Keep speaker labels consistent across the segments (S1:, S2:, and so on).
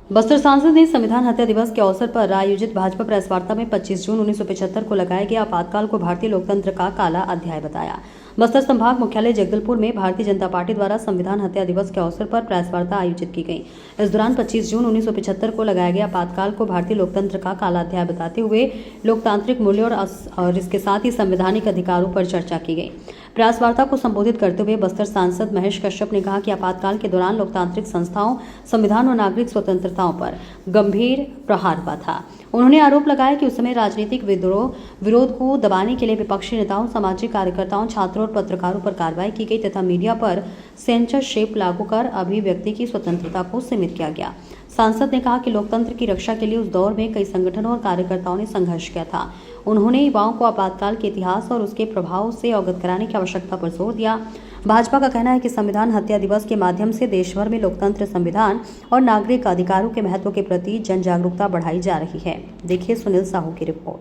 S1: बस्तर सांसद ने संविधान हत्या दिवस के अवसर पर आयोजित भाजपा प्रेस वार्ता में 25 जून 1975 को लगाए गए आपातकाल को भारतीय लोकतंत्र का काला अध्याय बताया। बस्तर संभाग मुख्यालय जगदलपुर में भारतीय जनता पार्टी द्वारा संविधान हत्या दिवस के अवसर पर प्रेस वार्ता आयोजित की गई। इस दौरान 25 जून 1975 को लगाया गया आपातकाल को भारतीय लोकतंत्र का काला अध्याय बताते हुए लोकतांत्रिक मूल्यों और इसके साथ ही संवैधानिक अधिकारों पर चर्चा की गई। प्रेस वार्ता को संबोधित करते हुए बस्तर सांसद महेश कश्यप ने कहा कि आपातकाल के दौरान लोकतांत्रिक संस्थाओं, संविधान और नागरिक स्वतंत्रताओं पर गंभीर प्रहार हुआ था। उन्होंने आरोप लगाया कि उस समय राजनीतिक विरोध को दबाने के लिए विपक्षी नेताओं, सामाजिक कार्यकर्ताओं, छात्रों और पत्रकारों पर कार्रवाई की गई तथा मीडिया पर सेंसरशिप लागू कर अभिव्यक्ति की स्वतंत्रता को सीमित किया गया। सांसद ने कहा कि लोकतंत्र की रक्षा के लिए उस दौर में कई संगठनों और कार्यकर्ताओं ने संघर्ष किया था। उन्होंने युवाओं को आपातकाल के इतिहास और उसके प्रभाव से अवगत कराने की आवश्यकता पर जोर दिया। भाजपा का कहना है कि संविधान हत्या दिवस के माध्यम से देश भर में लोकतंत्र, संविधान और नागरिक अधिकारों के महत्व के प्रति जन जागरूकता बढ़ाई जा रही है। देखिए सुनील साहू की रिपोर्ट।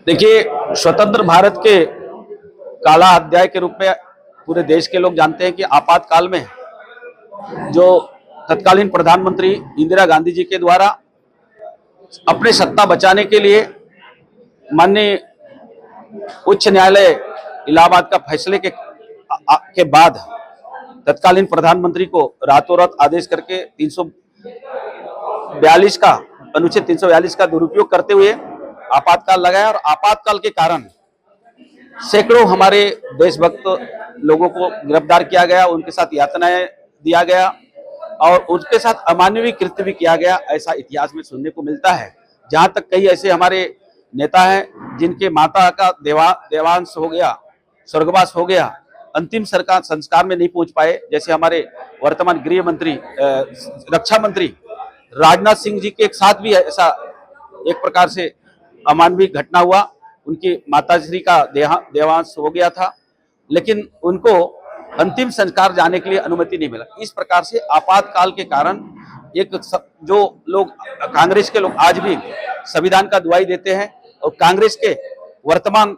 S2: देखिए, स्वतंत्र भारत के काला अध्याय के रूप में पूरे देश के लोग जानते हैं कि आपातकाल में जो तत्कालीन प्रधानमंत्री इंदिरा गांधी जी के द्वारा अपने सत्ता बचाने के लिए माननीय उच्च न्यायालय इलाहाबाद का फैसले के बाद तत्कालीन प्रधानमंत्री को रातों रात आदेश करके अनुच्छेद 342 का दुरुपयोग करते हुए आपातकाल लगाया और आपातकाल के कारण सैकड़ों हमारे देशभक्त लोगों को गिरफ्तार किया गया, उनके साथ यातनाएं दिया गया और उनके साथ अमानवीय कृत्य भी किया गया। ऐसा इतिहास में सुनने को मिलता है। जहां तक कई ऐसे हमारे नेता हैं जिनके माता का देवांश हो गया, स्वर्गवास हो गया, अंतिम सरकार संस्कार में नहीं पहुंच पाए। जैसे हमारे वर्तमान गृह मंत्री, रक्षा मंत्री राजनाथ सिंह जी के साथ भी ऐसा एक प्रकार से अमानवीय घटना हुआ। उनकी माताश्री का देहांश हो गया था, लेकिन उनको अंतिम संस्कार जाने के लिए अनुमति नहीं मिला। इस प्रकार से आपातकाल के कारण जो लोग कांग्रेस के लोग आज भी संविधान का दुहाई देते हैं और कांग्रेस के वर्तमान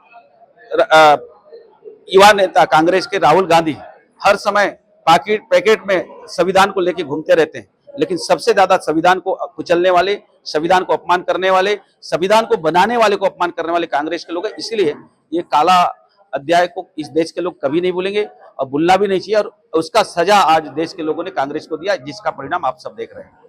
S2: युवा नेता कांग्रेस के राहुल गांधी हर समय पैकेट में संविधान को लेकर घूमते रहते हैं, लेकिन सबसे ज्यादा संविधान को कुचलने वाले, संविधान को अपमान करने वाले, संविधान को बनाने वाले को अपमान करने वाले कांग्रेस के लोग हैं। इसलिए ये काला अध्याय को इस देश के लोग कभी नहीं भूलेंगे और भूलना भी नहीं चाहिए और उसका सजा आज देश के लोगों ने कांग्रेस को दिया, जिसका परिणाम आप सब देख रहे हैं।